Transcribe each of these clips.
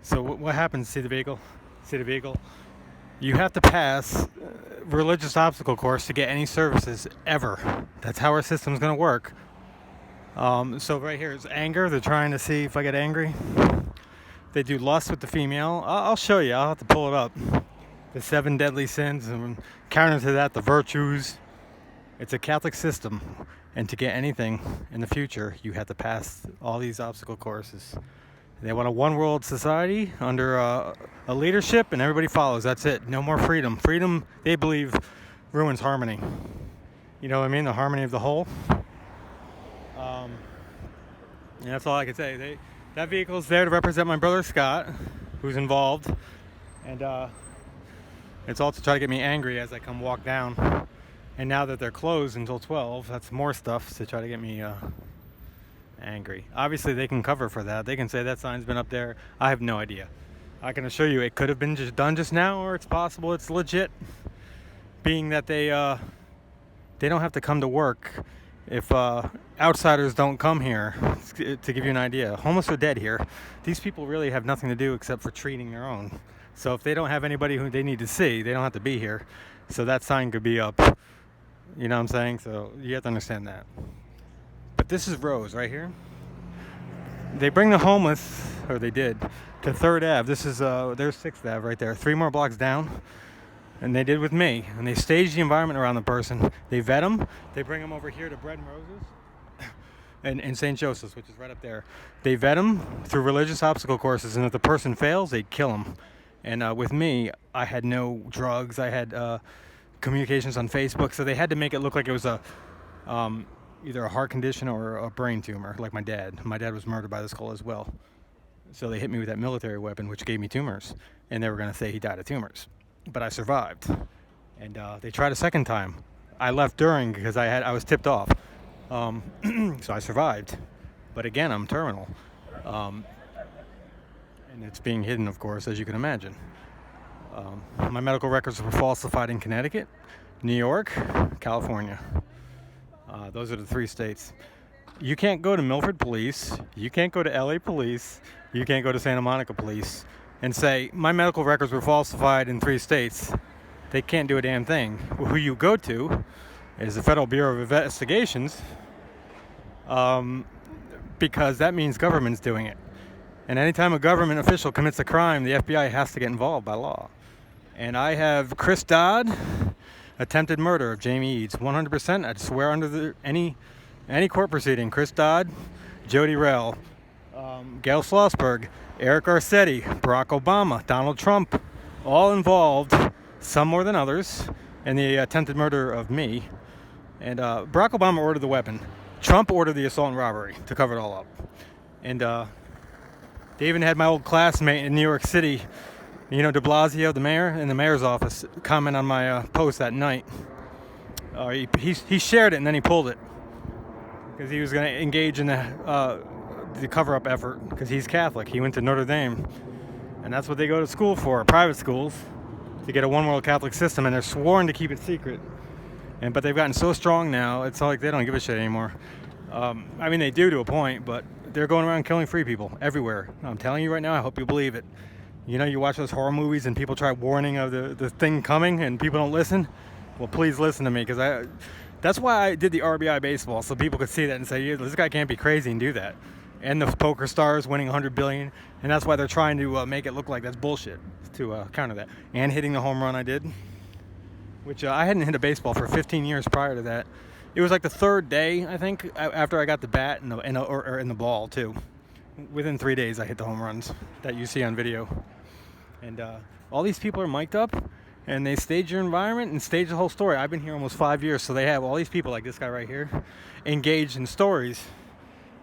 So what happens? See the vehicle? See the vehicle? You have to pass religious obstacle course to get any services ever. That's how our system's going to work. So right here is anger. They're trying to see if I get angry. They do lust with the female. I'll show you. I'll have to pull it up. The 7 deadly sins, and counter to that, the virtues. It's a Catholic system, and to get anything in the future, you have to pass all these obstacle courses. They want a one world society under a leadership, and everybody follows. That's it. No more freedom. Freedom, they believe, ruins harmony. You know what I mean? The harmony of the whole. And that's all I can say. That vehicle is there to represent my brother Scott, who's involved, and it's all to try to get me angry as I come walk down. And now that they're closed until 12, that's more stuff to try to get me angry. Obviously, they can cover for that. They can say that sign's been up there. I have no idea. I can assure you it could have been just done just now, or it's possible it's legit, being that they don't have to come to work if outsiders don't come here. To give you an idea, homeless are dead here. These people really have nothing to do except for treating their own. So if they don't have anybody who they need to see, they don't have to be here. So that sign could be up. You know what I'm saying? So you have to understand that. But this is Rose right here. They bring the homeless, or they did, to 3rd Ave. This is there's 6th Ave right there. 3 more blocks down. And they did with me. And they stage the environment around the person. They vet them. They bring them over here to Bread and Roses and St. Joseph's, which is right up there. They vet them through religious obstacle courses. And if the person fails, they kill them. And with me, I had no drugs. I had communications on Facebook. So they had to make it look like it was either a heart condition or a brain tumor, like my dad. My dad was murdered by this skull as well. So they hit me with that military weapon, which gave me tumors. And they were going to say he died of tumors. But I survived. And they tried a second time. I left during because I was tipped off. So I survived. But again, I'm terminal. And it's being hidden, of course, as you can imagine. My medical records were falsified in Connecticut, New York, California. Those are the 3 states. You can't go to Milford Police. You can't go to LA Police. You can't go to Santa Monica Police and say, my medical records were falsified in 3 states. They can't do a damn thing. Who you go to is the Federal Bureau of Investigations, because that means government's doing it. And anytime a government official commits a crime, the FBI has to get involved by law. And I have Chris Dodd, attempted murder of Jamie Eads, 100%. I'd swear under any court proceeding. Chris Dodd, Jody Rell, Gail Schlossberg, Eric Garcetti, Barack Obama, Donald Trump, all involved, some more than others, in the attempted murder of me. And Barack Obama ordered the weapon. Trump ordered the assault and robbery to cover it all up. And they even had my old classmate in New York City, de Blasio, the mayor, in the mayor's office, comment on my post that night. He shared it and then he pulled it because he was going to engage in the cover-up effort because he's Catholic. He went to Notre Dame, and that's what they go to school for, private schools, to get a one-world Catholic system, and they're sworn to keep it secret. But they've gotten so strong now, it's like they don't give a shit anymore. They do to a point, but they're going around killing free people everywhere. I'm telling you right now, I hope you believe it. You watch those horror movies and people try warning of the thing coming and people don't listen? Well, please listen to me, because that's why I did the RBI baseball, so people could see that and say, yeah, this guy can't be crazy and do that. And the poker stars winning $100 billion, and that's why they're trying to make it look like that's bullshit to counter that. And hitting the home run I did, which I hadn't hit a baseball for 15 years prior to that. It was like the 3rd day, I think, after I got the bat and the ball too. Within 3 days, I hit the home runs that you see on video. And all these people are mic'd up, and they stage your environment and stage the whole story. I've been here almost 5 years, so they have all these people like this guy right here engaged in stories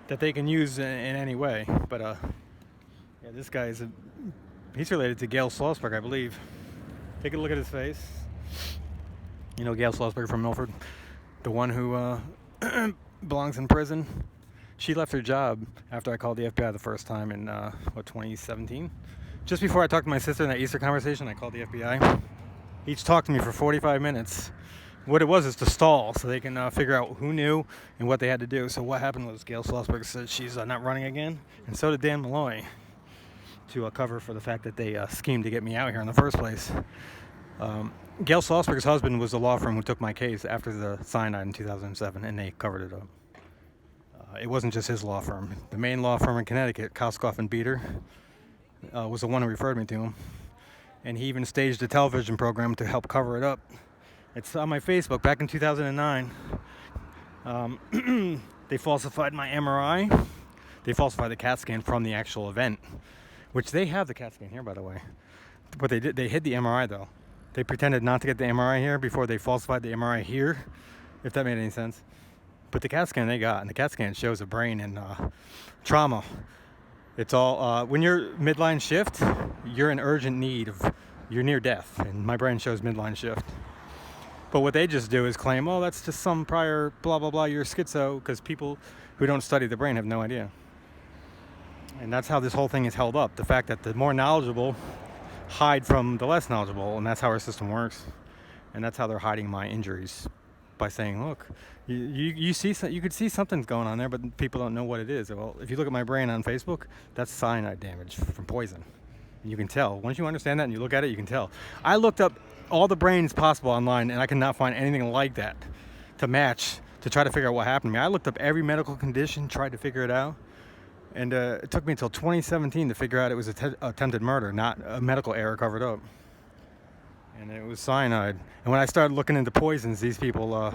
that they can use in any way. But this guy he's related to Gail Schlossberg, I believe. Take a look at his face. Gail Schlossberg from Milford, the one who belongs in prison. She left her job after I called the FBI the first time in 2017. Just before I talked to my sister in that Easter conversation, I called the FBI. Each talked to me for 45 minutes. What it was is to stall so they can figure out who knew and what they had to do. So what happened was Gail Schlossberg said she's not running again, and so did Dan Malloy. to cover for the fact that they schemed to get me out here in the first place. Gail Salzberg's husband was the law firm who took my case after the cyanide in 2007, and they covered it up. It wasn't just his law firm. The main law firm in Connecticut, Koskoff and Beater, was the one who referred me to him. And he even staged a television program to help cover it up. It's on my Facebook back in 2009. They falsified my MRI. They falsified the CAT scan from the actual event, which they have the CAT scan here, by the way. What they did, they hid the MRI, though. They pretended not to get the MRI here before they falsified the MRI here, if that made any sense. But the CAT scan they got, and the CAT scan shows a brain and trauma. It's all, when you're midline shift, you're in urgent need of, you're near death, and my brain shows midline shift. But what they just do is claim, oh, that's just some prior blah, blah, blah, you're schizo, because people who don't study the brain have no idea. And that's how this whole thing is held up. The fact that the more knowledgeable hide from the less knowledgeable, and that's how our system works. And that's how they're hiding my injuries, by saying, look, you see, you could see something's going on there, but people don't know what it is. Well, if you look at my brain on Facebook, that's cyanide damage from poison. And you can tell. Once you understand that and you look at it, you can tell. I looked up all the brains possible online, and I could not find anything like that to match, to try to figure out what happened to me. I looked up every medical condition, tried to figure it out. And it took me until 2017 to figure out it was attempted murder, not a medical error covered up. And it was cyanide. And when I started looking into poisons, these people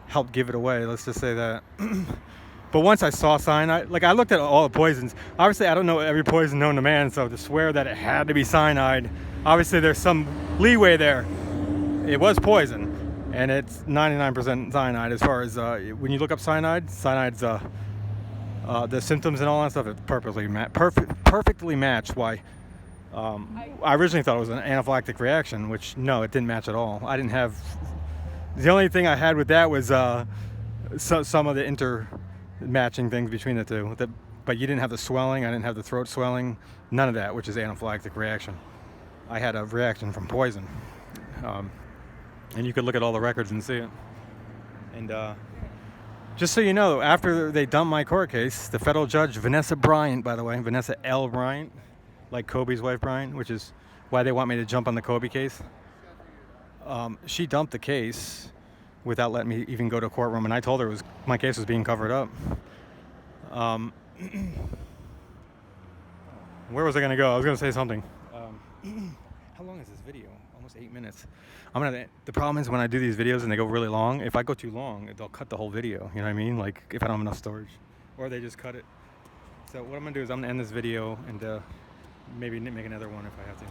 helped give it away, let's just say that. But once I saw cyanide, like I looked at all the poisons. Obviously, I don't know every poison known to man, so to swear that it had to be cyanide, obviously there's some leeway there. It was poison, and it's 99% cyanide as far as, when you look up cyanide, cyanide's, the symptoms and all that stuff, it's perfectly matched. Why? I originally thought it was an anaphylactic reaction, which no, it didn't match at all. I didn't have. The only thing I had with that was some of the inter-matching things between the two. But you didn't have the swelling. I didn't have the throat swelling. None of that, which is anaphylactic reaction. I had a reaction from poison, and you could look at all the records and see it. And just so you know, after they dumped my court case, the federal judge, Vanessa Bryant, by the way, Vanessa L. Bryant, like Kobe's wife Bryant, which is why they want me to jump on the Kobe case. She dumped the case without letting me even go to a courtroom, and I told her my case was being covered up. Where was I going to go? I was going to say something. How long is this video? Almost 8 minutes. The problem is when I do these videos and they go really long, if I go too long, they'll cut the whole video. You know what I mean? Like if I don't have enough storage, or they just cut it. So what I'm going to do is I'm going to end this video and maybe make another one if I have to.